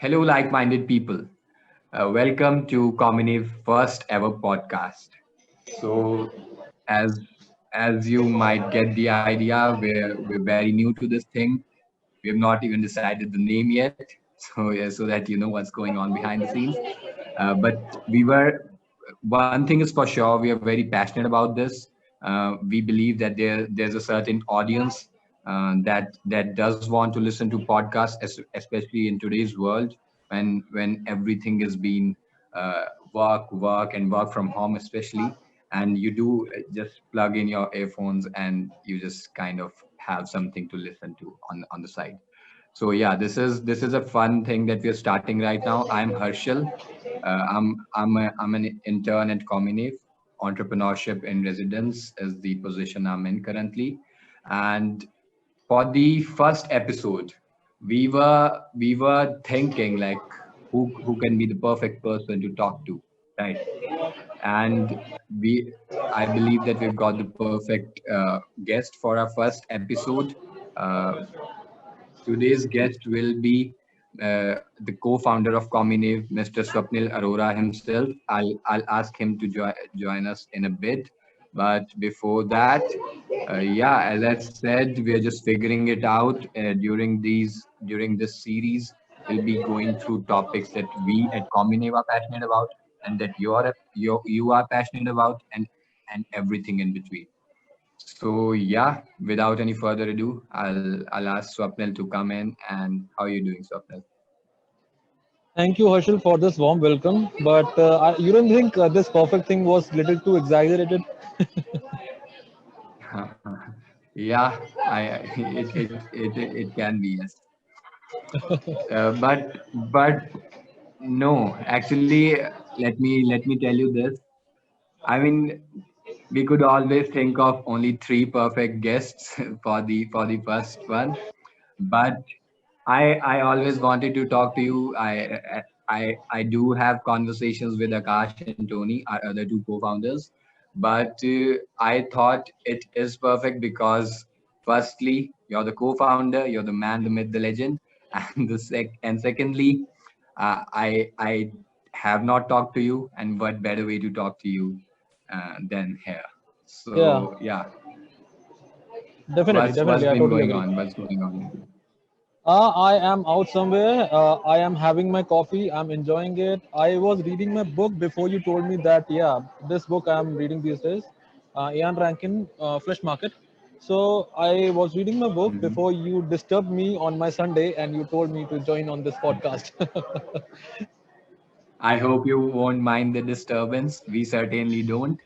Hello, like-minded people. Welcome to Communiv first ever podcast. So, as as you might get the idea, we're very new to this thing. We have not even decided the name yet. So yeah, so that you know what's going on behind the scenes. But we were one thing is for sure. We are very passionate about this. We believe that there's a certain audience that does want to listen to podcasts, especially in today's world when everything is being work and work from home, especially, and you do just plug in your earphones and you just kind of have something to listen to on the side. So yeah, this is a fun thing that we're starting right now. I'm Harshal. I'm an intern at Cominave. Entrepreneurship in residence is the position I'm in currently. And for the first episode, we were thinking like who can be the perfect person to talk to, right? And we I believe that we've got the perfect guest for our first episode. Uh, Today's guest will be the co-founder of Cominave, Mr. Swapnil Arora himself. I'll ask him to join us in a bit, but before that, yeah, as I said, we are just figuring it out during this series. We'll be going through topics that we at Cominave are passionate about, and that you are passionate about, and everything in between. So yeah, without any further ado, I'll ask Swapnil to come in. And how are you doing, Swapnil? Thank you, Harshal, for this warm welcome. But you don't think this perfect thing was little too exaggerated? Yeah, it can be, yes. But no, actually, let me tell you this. I mean, we could always think of only three perfect guests for the first one, but I always wanted to talk to you. I do have conversations with Akash and Tony, our other two co-founders, but I thought it is perfect because firstly, you're the co-founder, you're the man, the myth, the legend, and secondly, I have not talked to you, and what better way to talk to you than here? Yeah, So yeah, definitely, what's definitely. I been totally going agree. on? What's going on with you? I am out somewhere. I am having my coffee. I'm enjoying it. I was reading my book before you told me that, yeah, this book I'm reading these days, Ian Rankin, Flesh Market. So I was reading my book Mhm. before you disturbed me on my Sunday and you told me to join on this podcast. I hope you won't mind the disturbance. We certainly don't,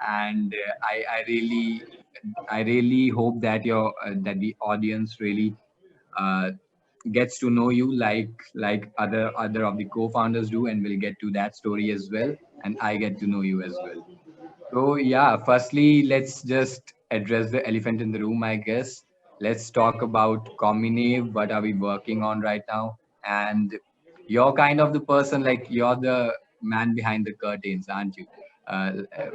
and I really hope that that the audience really uh, gets to know you like other of the co-founders do, and will get to that story as well, and I get to know you as well. So yeah, firstly, let's just address the elephant in the room, I guess. Let's talk about Cominave. What are we working on right now? And you're kind of the person, like you're the man behind the curtains, aren't you?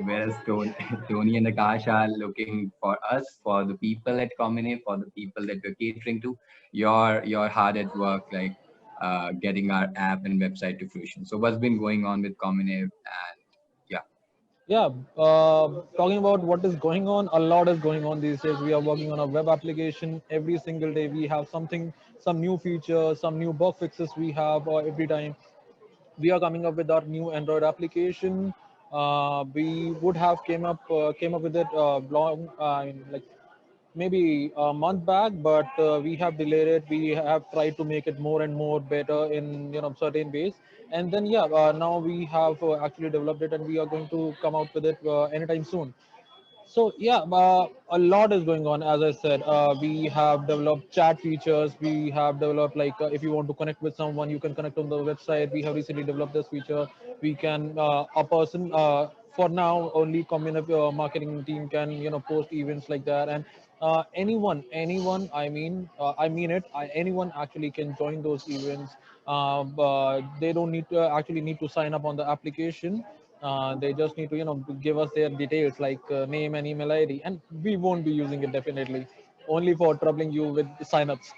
Whereas Tony and Akash are looking for us, for the people at Cominave, for the people that we're catering to. You're hard at work, like getting our app and website to fruition. So what's been going on with Cominave? And yeah. Yeah, talking about what is going on, a lot is going on these days. We are working on a web application every single day. We have something, some new features, some new bug fixes we have every time. We are coming up with our new Android application. We would have came up with it long, like maybe a month back, but we have delayed it. We have tried to make it more and more better in certain ways, and then yeah, now we have actually developed it, and we are going to come out with it anytime soon. So yeah, a lot is going on. As I said, we have developed chat features. We have developed like if you want to connect with someone, you can connect on the website. We have recently developed this feature. We can a person for now only community marketing team can post events like that, and anyone. I mean it. Anyone actually can join those events. But they don't need to actually need to sign up on the application. They just need to give us their details like name and email ID, and we won't be using it definitely, only for troubling you with signups.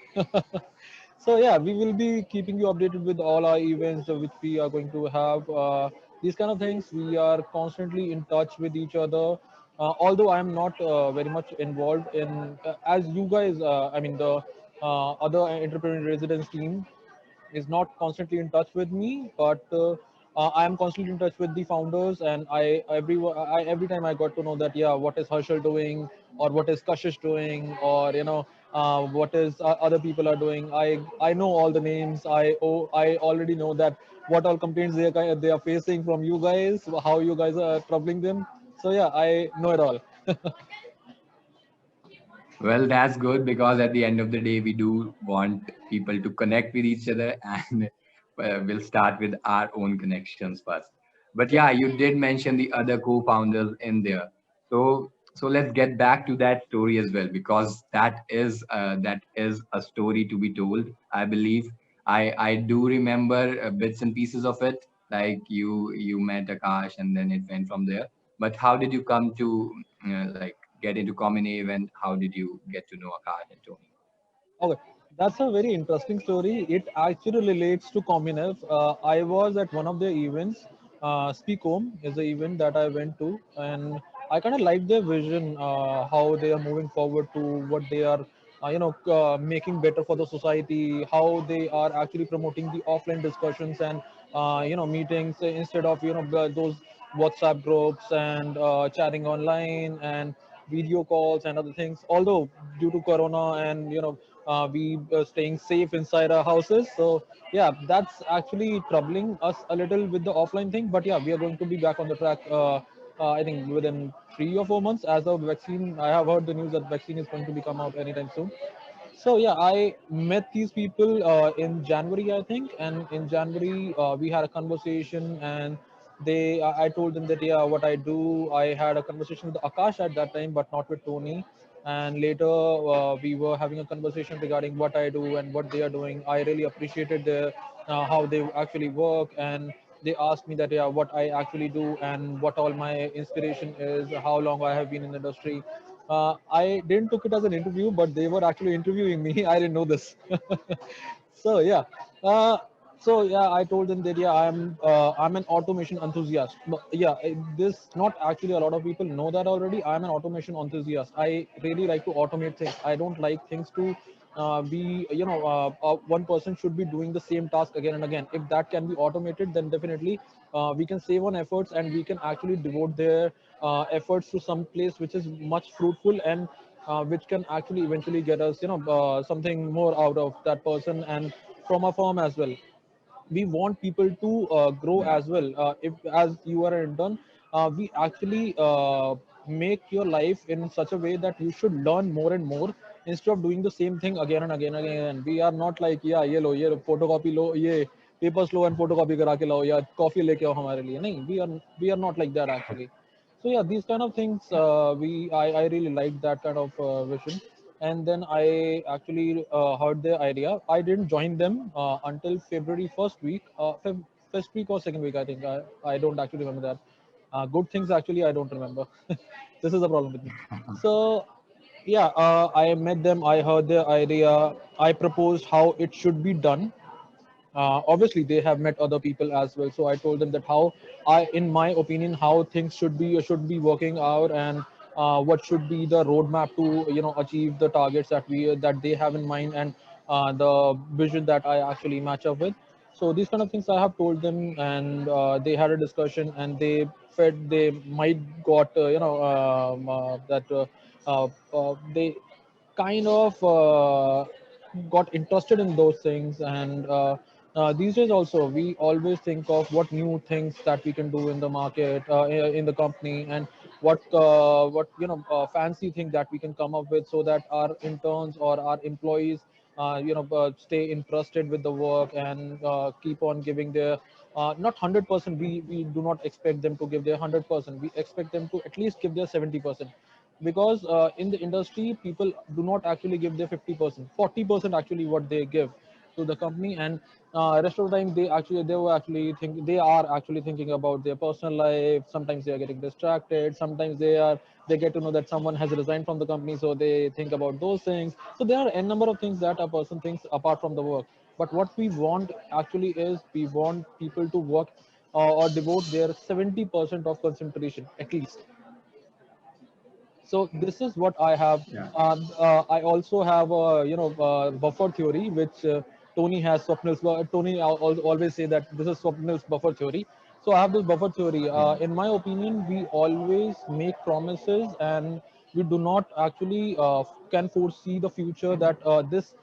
So yeah, we will be keeping you updated with all our events which we are going to have. These kind of things. We are constantly in touch with each other. Although I am not very much involved in, as you guys, I mean the other entrepreneur residence team is not constantly in touch with me, but I am constantly in touch with the founders, and every time I got to know that, yeah, what is Harshal doing, or what is Kashish doing, or what is other people are doing. I know all the names. I already know that what all complaints they are facing from you guys, how you guys are troubling them. So yeah, I know it all. Well, that's good because at the end of the day, we do want people to connect with each other, and we'll start with our own connections first. But yeah, you did mention the other co-founders in there. So let's get back to that story as well, because that is a story to be told. I believe I do remember bits and pieces of it. Like you met Akash and then it went from there. But how did you come to like get into Common Eve, and how did you get to know Akash and Tony? Okay, that's a very interesting story. It actually relates to Communef. I was at one of their events. Speak Home is the event that I went to, and I kind of like their vision, how they are moving forward to what they are, making better for the society. How they are actually promoting the offline discussions and meetings instead of those WhatsApp groups and chatting online and video calls and other things. Although due to Corona and we staying safe inside our houses, so yeah, that's actually troubling us a little with the offline thing. But yeah, we are going to be back on the track. I think within 3 or 4 months, as the vaccine. I have heard the news that vaccine is going to be come out anytime soon. So yeah, I met these people in January, I think, and in January we had a conversation, and I told them that yeah, what I do. I had a conversation with Akash at that time, but not with Tony. And later we were having a conversation regarding what I do and what they are doing. I really appreciated how they actually work, and they asked me that yeah, what I actually do and what all my inspiration is, how long I have been in the industry. I didn't took it as an interview, but they were actually interviewing me. I didn't know this. So yeah, uh, I told them that yeah, I'm an automation enthusiast. Yeah, this not actually a lot of people know that already. I'm an automation enthusiast. I really like to automate things. I don't like things to be one person should be doing the same task again and again. If that can be automated, then definitely we can save on efforts, and we can actually devote their efforts to some place which is much fruitful, and which can actually eventually get us something more out of that person and from a firm as well. We want people to grow as well. If as you are an intern, we actually make your life in such a way that you should learn more and more instead of doing the same thing again and again and again. We are not like yeah, ये लो photocopy लो, ये papers low and photocopy करा के लाओ, या coffee लेके आओ हमारे लिए. नहीं, we are not like that actually. So yeah, these kind of things, I really like that kind of vision. And then I actually heard their idea. I didn't join them until February first week, first week or second week, I think. I don't actually remember that. Good things actually I don't remember. This is the problem with me. So yeah, I met them. I heard their idea. I proposed how it should be done. Obviously they have met other people as well, so I told them that how in my opinion, how things should be working out, and what should be the roadmap to achieve the targets that they have in mind, and the vision that I actually match up with. So these kind of things I have told them, and they had a discussion, and they felt they might got that they kind of got interested in those things. And these days also we always think of what new things that we can do in the market, in the company, and what fancy thing that we can come up with, so that our interns or our employees stay interested with the work, and keep on giving their not 100%. We do not expect them to give their 100%. We expect them to at least give their 70%, because in the industry people do not actually give their 50%, 40% actually what they give. to the company, and rest of the time they are actually thinking about their personal life. Sometimes they are getting distracted, sometimes they get to know that someone has resigned from the company, so they think about those things. So there are a number of things that a person thinks apart from the work. But what we want actually is we want people to work or devote their 70% of concentration at least. So this is what I have. Yeah. I also have a buffer theory, which Tony has. Tony always say that this is Swapnil's buffer theory. So I have this buffer theory. Yeah. In my opinion, we always make promises, and we do not actually can foresee the future that this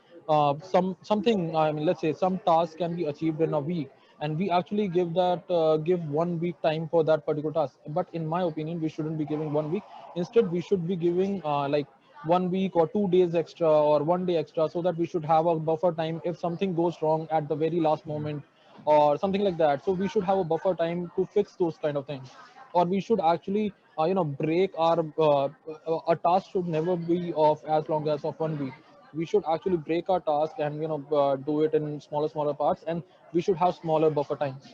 something. I mean, let's say some task can be achieved in a week, and we actually give 1 week time for that particular task. But in my opinion, we shouldn't be giving 1 week. Instead, we should be giving like 1 week or 2 days extra or 1 day extra, so that we should have a buffer time if something goes wrong at the very last moment or something like that. So we should have a buffer time to fix those kind of things. Or we should actually break our a task should never be of as long as of 1 week. We should actually break our task and do it in smaller parts, and we should have smaller buffer times.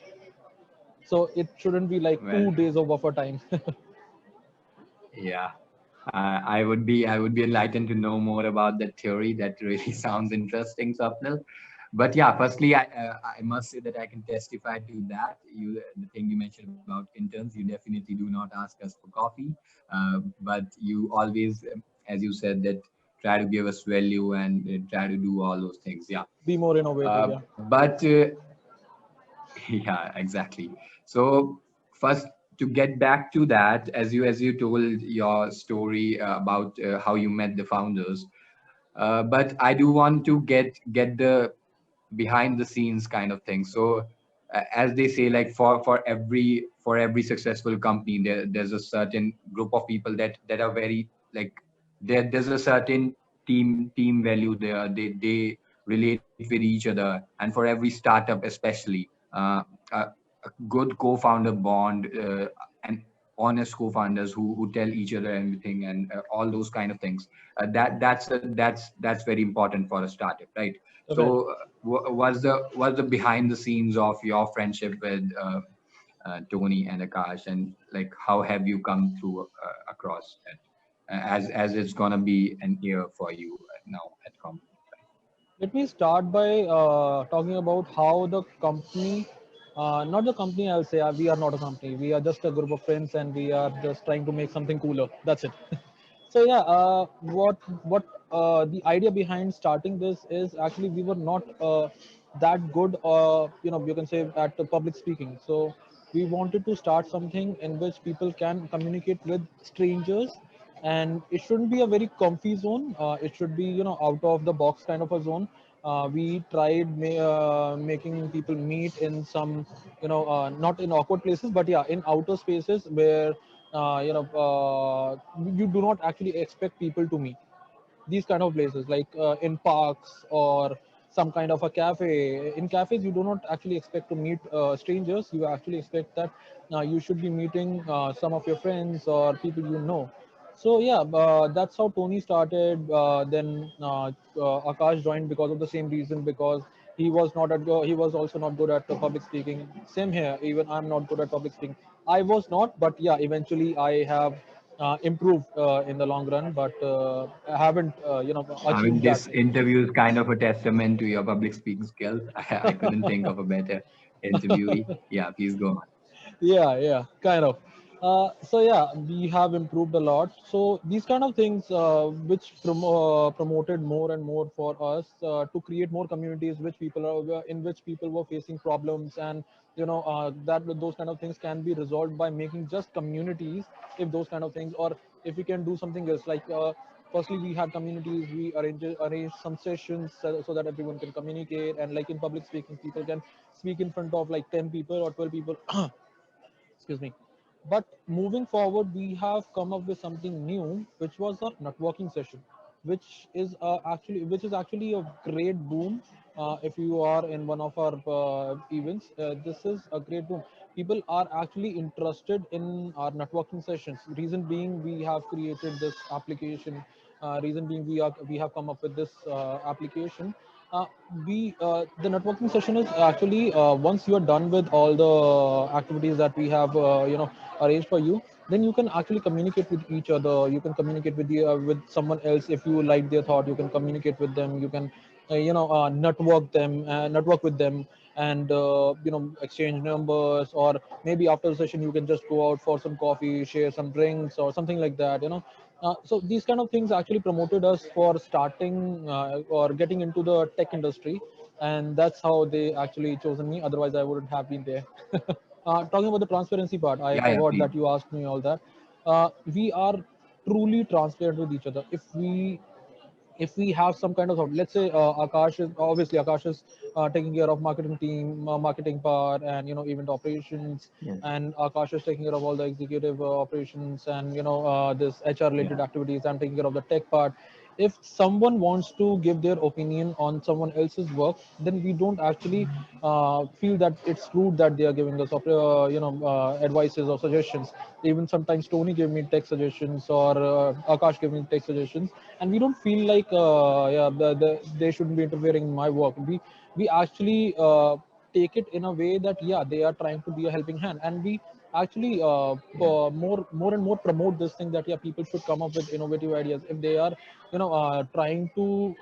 So it shouldn't be like Well, 2 days of buffer time. yeah. I would be enlightened to know more about that theory. That really sounds interesting, Swapnil. But yeah, firstly, I must say that I can testify to that. The thing you mentioned about interns, you definitely do not ask us for coffee, but you always, as you said, that try to give us value and try to do all those things. Yeah. Be more innovative, yeah. But yeah, exactly. So first, to get back to that, as you told your story about how you met the founders, but I do want to get the behind the scenes kind of thing. So as they say, like for every successful company, there's a certain group of people that are very like there's a certain team value there. They relate with each other, and for every startup especially, a, a good co-founder bond, and honest co-founders who tell each other everything, and all those kind of things, that's very important for a startup, right? Definitely. So was the behind the scenes of your friendship with Tony and Akash, and like how have you come through across that, as it's gonna be an year for you now at Com. Let me start by talking about how the company, not the company, I'll say, we are not a company. We are just a group of friends, and we are just trying to make something cooler. That's it. So yeah, what the idea behind starting this is actually we were not that good, you can say, at the public speaking. So we wanted to start something in which people can communicate with strangers, and it shouldn't be a very comfy zone. It should be out of the box kind of a zone. We tried making people meet in some not in awkward places, but yeah, in outer spaces where you do not actually expect people to meet. These kind of places, like in parks or some kind of a cafe. In cafes, you do not actually expect to meet strangers. You actually expect that you should be meeting some of your friends or people you know. So yeah, that's how Tony started. Then Akash joined because of the same reason, because he was also not good at public speaking. Same here. Even I'm not good at public speaking. I was not, but yeah, eventually I have improved in the long run, but I haven't I mean, achieved that. this interview is kind of a testament to your public speaking skills. I couldn't think of a better interviewee. Yeah, please go on. Yeah, kind of. So yeah, we have improved a lot. So these kind of things, which promoted more and more for us to create more communities, which people are in which people were facing problems, and that those kind of things can be resolved by making just communities. If those kind of things, or if we can do something else, like firstly we had communities, we arrange some sessions so that everyone can communicate, and like in public speaking, people can speak in front of like 10 people or 12 people. Excuse me. But moving forward, we have come up with something new, which was a networking session, which is actually a great boom. If you are in one of our events, this is a great boom. People are actually interested in our networking sessions. Reason being, we have created this application. Reason being, we have come up with this application. uh, we the networking session is actually once you are done with all the activities that we have arranged for you, then you can actually communicate with each other. You can communicate with someone else. If you like their thought, you can communicate with them. You can network with them, and exchange numbers, or maybe after the session you can just go out for some coffee, share some drinks or something like that, so these kind of things actually promoted us for starting or getting into the tech industry, and that's how they actually chosen me. Otherwise, I wouldn't have been there. Talking about the transparency part, I Yeah, yeah, forgot please. that you asked me all that. We are truly transparent with each other. If we have some kind of let's say Akash is taking care of marketing team, marketing part, and event operations, Yes. and Akash is taking care of all the executive operations, and this HR related Yeah. activities. I'm taking care of the tech part. If someone wants to give their opinion on someone else's work, then we don't actually feel that it's rude that they are giving us advices or suggestions. Even sometimes Tony gave me tech suggestions, or Akash gave me tech suggestions, and we don't feel like they shouldn't be interfering in my work. We actually take it in a way that yeah, they are trying to be a helping hand, and we actually Yeah. more and more promote this thing that yeah, people should come up with innovative ideas. If they are trying to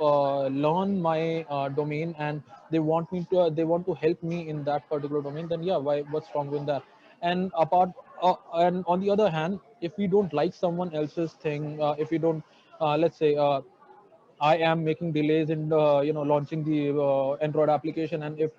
learn my domain, and they want to help me in that particular domain, then yeah, what's wrong with that? And on the other hand, if we don't like someone else's thing, if we don't let's say I am making delays in launching the Android application, and if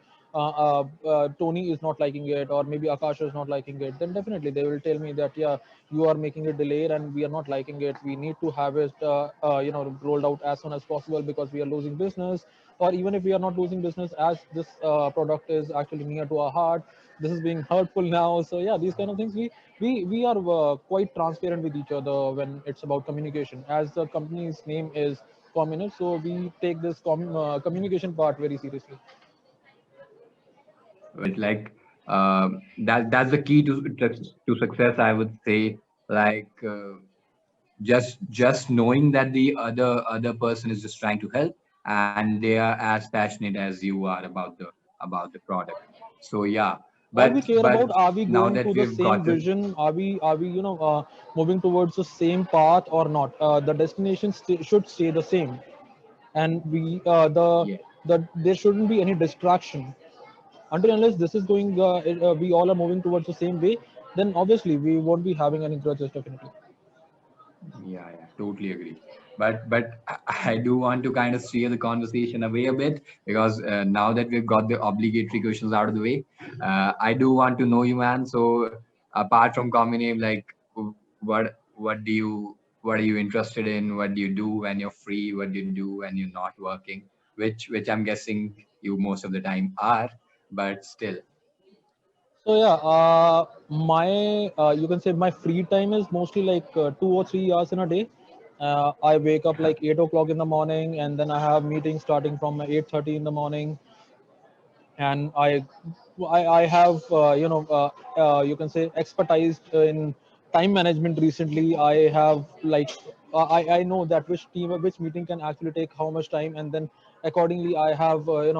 Tony is not liking it, or maybe Akash is not liking it, then definitely they will tell me that yeah, you are making it delayed and we are not liking it. We need to have it rolled out as soon as possible, because we are losing business. Or even if we are not losing business, as this product is actually near to our heart, this is being hurtful now. So yeah, these kind of things, we are quite transparent with each other when it's about communication. As the company's name is Communist, so we take this communication part very seriously. Right. Like that's the key to success, I would say. Like just knowing that the other person is just trying to help, and they are as passionate as you are about the product. So yeah, All we care but about, are we now going that to the we've same gotten, vision? Are we moving towards the same path or not? The destination should stay the same, and yeah, there shouldn't be any distraction. Until unless this is going we all are moving towards the same way, then obviously we won't be having any grudges, definitely. yeah, yeah, totally agree. But I do want to kind of steer the conversation away a bit, because now that we've got the obligatory questions out of the way, I do want to know you, man. So apart from common name, like what are you interested in? What do you do when you're free? What do you do when you're not working? Which I'm guessing you most of the time are, but still. So yeah, my you can say my free time is mostly like 2 or 3 hours in a day. I wake up like 8 o'clock in the morning, and then I have meetings starting from 8:30 in the morning, and I have you can say expertised in time management recently. I have like I know that which meeting can actually take how much time, and then accordingly I have I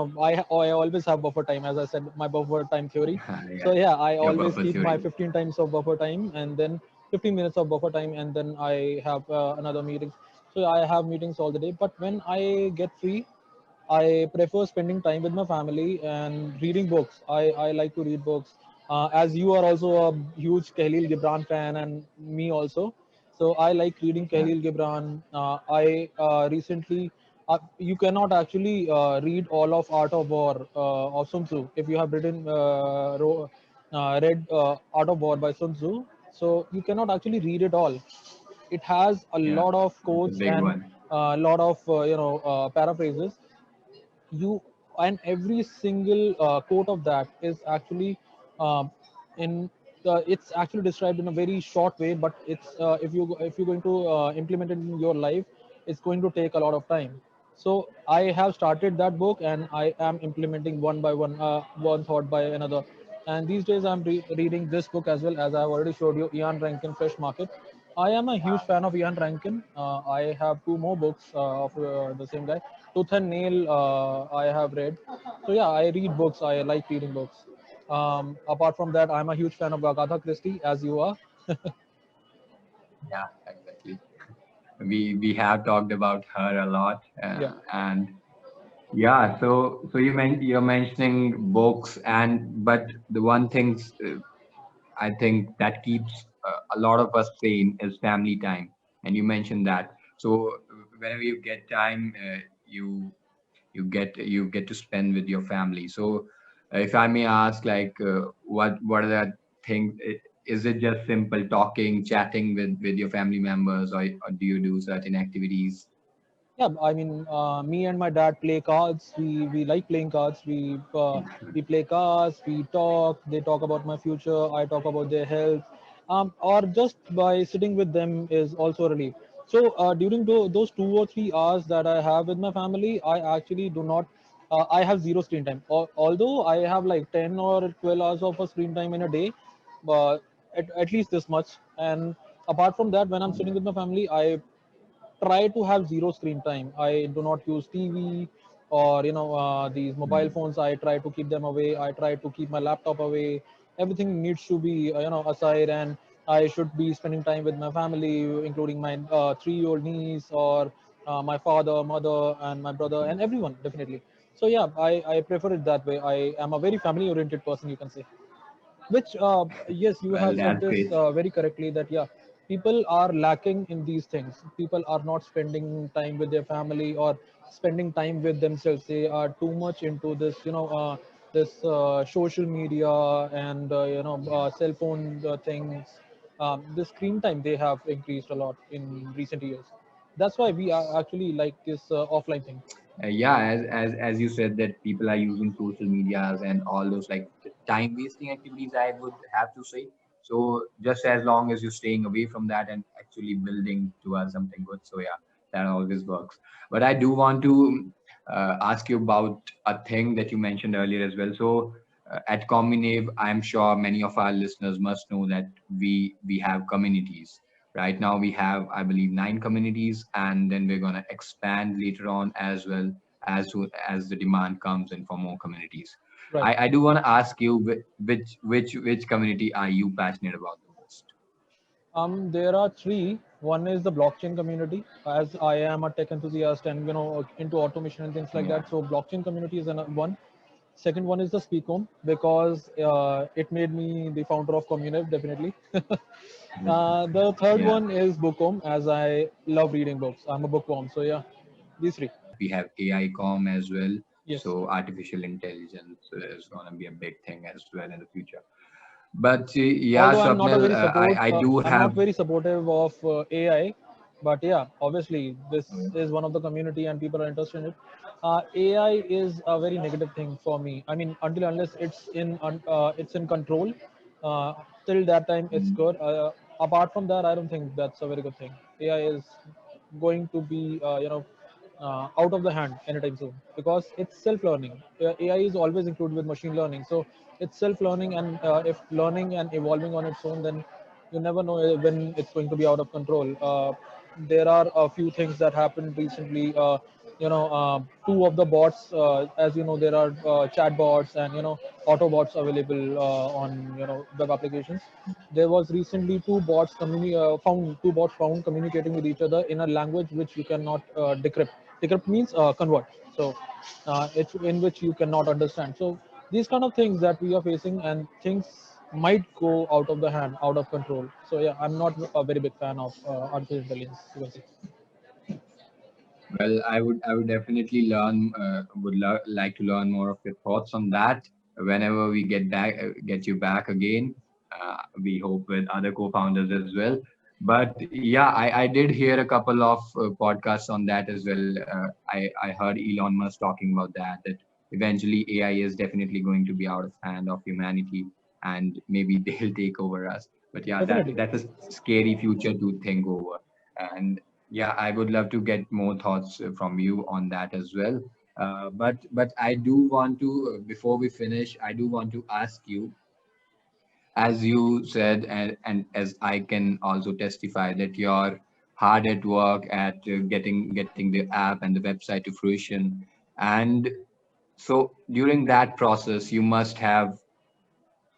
always have buffer time, as I said, my buffer time theory. So Yeah, yeah, I your always purpose keep my theory. 15 times of buffer time, and then 15 minutes of buffer time, and then I have another meeting. So I have meetings all the day, but when I get free, I prefer spending time with my family and reading books. I like to read books. As you are also a huge Khalil Gibran fan, and me also. So I like reading Yeah, Khalil Gibran. I recently, you cannot actually read all of Art of War of Sun Tzu if you have read Art of War by Sun Tzu. So you cannot actually read it all. It has a yeah, lot of it's a quotes big and one. a lot of paraphrases. You And every single quote of that is actually uh, in it's actually described in a very short way, but it's if you're going to implement it in your life, it's going to take a lot of time. So I have started that book, and I am implementing one by one, one thought by another. And these days I'm reading this book as well, as I've already showed you, Ian Rankin, Fresh Market. I am a huge fan of Ian Rankin. I have two more books of the same guy. Tooth and Nail, I have read. So yeah, I read books. I like reading books. Apart from that, I'm a huge fan of Agatha Christie, as you are. Yeah, exactly. We have talked about her a lot, Yeah. and yeah. So you're mentioning books, and but the one thing I think that keeps a lot of us sane is family time, and you mentioned that. So whenever you get time, you get to spend with your family. So if I may ask, like, what are the things? Is it just simple talking, chatting with your family members, or do you do certain activities? Yeah, I mean, me and my dad play cards. We like playing cards. We play cards. We talk. They talk about my future. I talk about their health. Or just by sitting with them is also a relief. So during those 2 or 3 hours that I have with my family, I actually do not. I have zero screen time. Although I have like 10 or 12 hours of a screen time in a day, but at least this much. And apart from that, when I'm sitting with my family, I try to have zero screen time. I do not use TV or these mobile Mm. phones. I try to keep them away. I try to keep my laptop away. Everything needs to be aside, and I should be spending time with my family, including my 3-year-old niece or my father, mother, and my brother, and everyone definitely. So yeah, I prefer it that way. I am a very family oriented person, you can say. Which yes, you Well, have said that's this great. very correctly, that yeah, people are lacking in these things. People are not spending time with their family or spending time with themselves. They are too much into this this social media and cell phone things. The screen time they have increased a lot in recent years. That's why we are actually like this offline thing. Yeah, as you said that people are using social medias and all those like time wasting activities, I would have to say. So just as long as you're staying away from that and actually building towards something good, so yeah, that always works. But I do want to ask you about a thing that you mentioned earlier as well. So at Combinave, I'm sure many of our listeners must know that we have communities. Right now, we have, I believe, 9 communities, and then we're going to expand later on as well as the demand comes in for more communities. Right. I do want to ask you which community are you passionate about the most? There are three. One is the blockchain community, as I am a tech enthusiast and into automation and things like Yeah. that. So blockchain community is one. Second one is the Speak Home, because it made me the founder of Community, definitely. The third Yeah. one is Book Home, as I love reading books. I'm a bookworm, so yeah, these three. We have AI com as well. Yes. So artificial intelligence is going to be a big thing as well in the future. But yeah, Although I'm not a Swapnil, very I do I'm not have. very supportive of AI, but yeah, obviously this uh, is one of the community and people are interested in it. AI is a very negative thing for me. I mean, until unless it's in control, uh, till that time it's mm, good. Apart from that, I don't think that's a very good thing. AI is going to be out of the hand anytime soon, because it's self-learning. AI is always included with machine learning, so it's self-learning, and if learning and evolving on its own, then you never know when it's going to be out of control. There are a few things that happened recently. Two of the bots, as you know, there are chat bots and Autobots available on web applications. There was recently found two bots found communicating with each other in a language which you cannot decrypt. Decrypt means convert. So it's in which you cannot understand. So these kind of things that we are facing, and things might go out of the hand, out of control. So yeah, I'm not a very big fan of artificial intelligence, you can say. Well, I would definitely like to learn more of your thoughts on that whenever we get you back again. We hope with other co-founders as well. But yeah, I did hear a couple of podcasts on that as well. I heard Elon Musk talking about that eventually AI is definitely going to be out of hand of humanity, and maybe they'll take over us. But yeah, Definitely. that's a scary future to think over. And yeah, I would love to get more thoughts from you on that as well. But I do want to, before we finish, I do want to ask you, as you said, and as I can also testify, that you're hard at work at getting the app and the website to fruition. And so during that process, you must have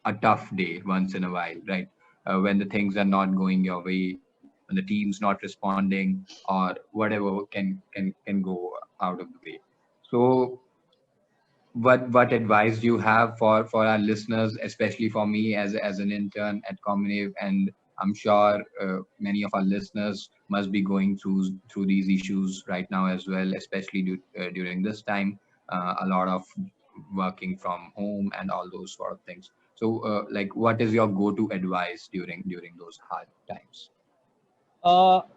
a tough day once in a while, right? When the things are not going your way, when the team's not responding, or whatever can go out of the way. So what advice do you have for our listeners, especially for me as an intern at Commonwealth? And I'm sure many of our listeners must be going through these issues right now as well, especially during this time. A lot of working from home and all those sort of things. So like, what is your go-to advice during those hard times?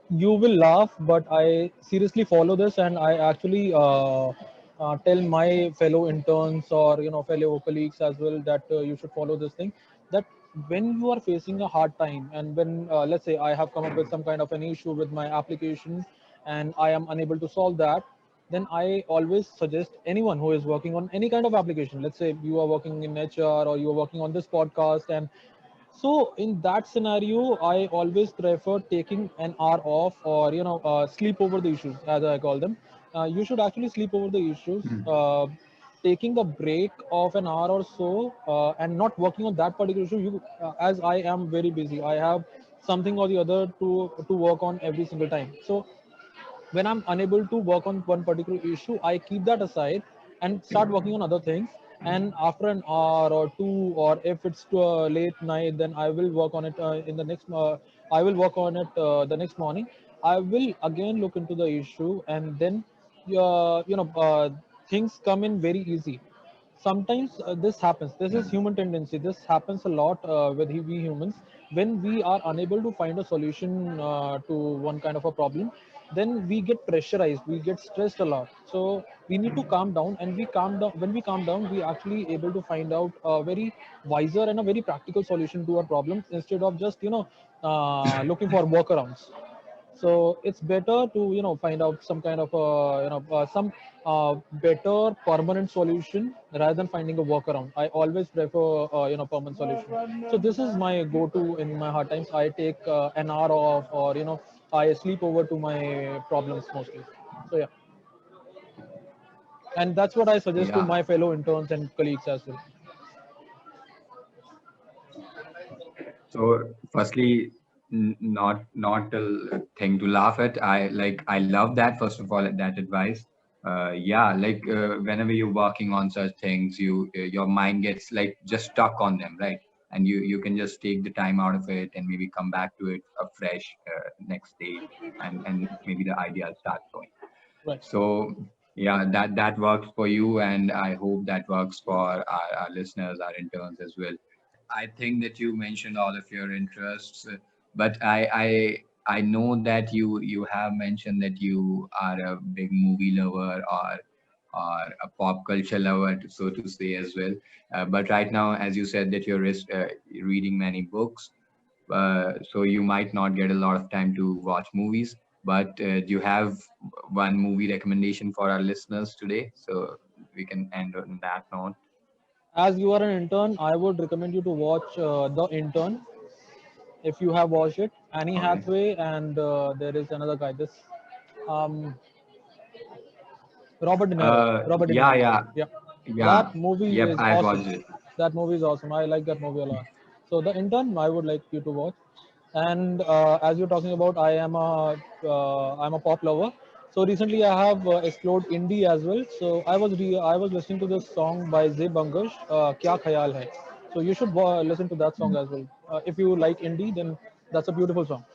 You will laugh, but I seriously follow this, and I actually tell my fellow interns or fellow colleagues as well that you should follow this thing. That when you are facing a hard time, and when let's say I have come up with some kind of an issue with my application, and I am unable to solve that, then I always suggest anyone who is working on any kind of application. Let's say you are working in HR or you are working on this podcast, and so in that scenario, I always prefer taking an hour off, or sleep over the issues, as I call them. You should actually sleep over the issues. Taking a break of an hour or so, and not working on that particular issue. As I am very busy, I have something or the other to work on every single time. So when I'm unable to work on one particular issue, I keep that aside and start working on other things. And after an hour or two, or if it's to a late night, then I will work on it in the next. I will work on it the next morning. I will again look into the issue, and then things come in very easy. Sometimes this happens. This is human tendency. This happens a lot with we humans. When we are unable to find a solution to one kind of a problem, then we get pressurized, we get stressed a lot. So we need to calm down, and we calm down. When we calm down, we actually able to find out a very wiser and a very practical solution to our problems, instead of just looking for workarounds. So it's better to find out some kind of some better permanent solution rather than finding a workaround. I always prefer permanent solution. So this is my go-to in my hard times. I take an hour off, or I sleep over to my problems mostly. So yeah, and that's what I suggest to Yeah. my fellow interns and colleagues as well. So, firstly, not a thing to laugh at. I love that. First of all, that advice. Yeah, like whenever you're working on such things, your mind gets like just stuck on them, right? And you can just take the time out of it and maybe come back to it fresh next day, and maybe the ideas start going. Right. So yeah, that works for you, and I hope that works for our listeners, our interns as well. I think that you mentioned all of your interests, but I know that you have mentioned that you are a big movie lover, or a pop culture lover, so to say, as well. But right now, as you said, that you're reading many books, so you might not get a lot of time to watch movies. But do you have one movie recommendation for our listeners today, so we can end on that note? As you are an intern, I would recommend you to watch The Intern. If you have watched it, Annie Okay. Hathaway, and there is another guy. This um, Robert De Niro. Robert De Yeah, Niro. yeah, Yeah, yeah. that movie Yep, is I've awesome. watched it. That movie is awesome. I like that movie a lot. So The Intern, I would like you to watch. And as you're talking about, I'm a pop lover. So recently I have explored indie as well. So I was listening to this song by Zay Bangash, Kya Khayal Hai. So you should listen to that song as well. If you like indie, then that's a beautiful song.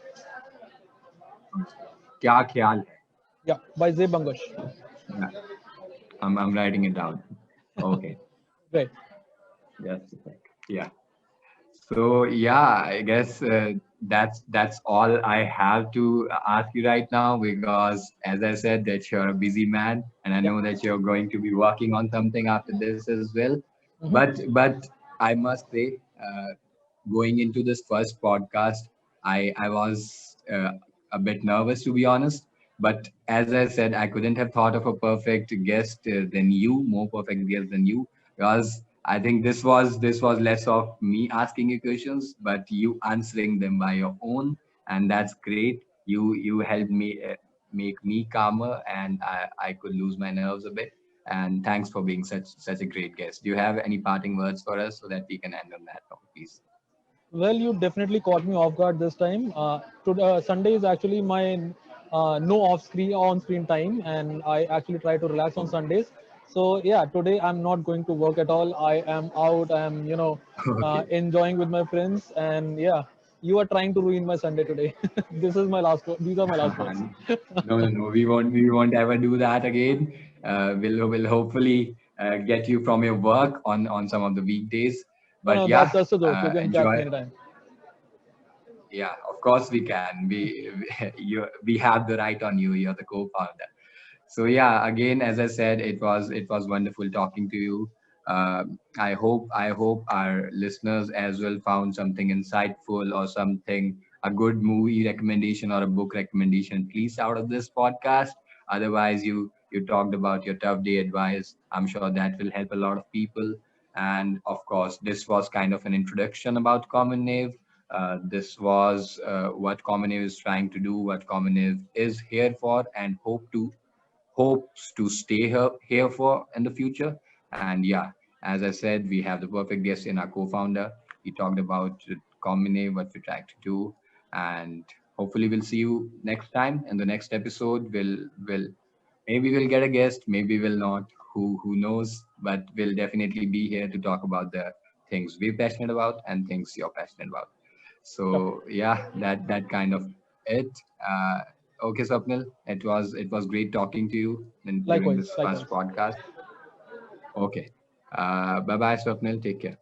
क्या ख्याल है? Yeah, by Zay Bangash. Yeah, I'm writing it down. Okay. Great. Yes. Yeah. So yeah, I guess that's all I have to ask you right now, because as I said that you're a busy man, and I Yeah. know that you're going to be working on something after this as well. Hmm. But I must say, going into this first podcast, I was a bit nervous, to be honest. But as I said, I couldn't have thought of a perfect guest than you, more perfect guest than you, because I think this was less of me asking you questions, but you answering them by your own, and that's great. You helped me make me calmer, and I could lose my nerves a bit. And thanks for being such a great guest. Do you have any parting words for us so that we can end on that note, please? Well, you definitely caught me off guard this time. Sunday is actually my no off screen on screen time, and I actually try to relax on Sundays. So yeah, today I'm not going to work at all. I am out. I'm Okay. enjoying with my friends, and yeah, you are trying to ruin my Sunday today. This is my last. These are my last words. No, no, no. We won't ever do that again. We'll hopefully get you from your work on some of the weekdays. No, But no, that's yeah, just a joke. You can catch me enjoy. anytime. Yeah, of course we can. We have the right on you. You're the co-founder. So yeah, again, as I said, it was wonderful talking to you. I hope our listeners as well found something insightful or something, a good movie recommendation or a book recommendation, please, out of this podcast. Otherwise, you talked about your tough day advice. I'm sure that will help a lot of people. And of course, this was kind of an introduction about Common Nave. This was what Common Nave is trying to do, what Common Nave is here for, and hopes to stay here for in the future. And yeah, as I said, we have the perfect guest in our co-founder. He talked about Combine, what we try to do, and hopefully we'll see you next time in the next episode. We'll maybe we'll get a guest, maybe we'll not. Who knows? But we'll definitely be here to talk about the things we're passionate about and things you're passionate about. Yep. So yeah, that kind of it. Uh, okay, Swapnil, it was great talking to you during Likewise, this first likewise. podcast. Okay, bye bye, Swapnil. Take care.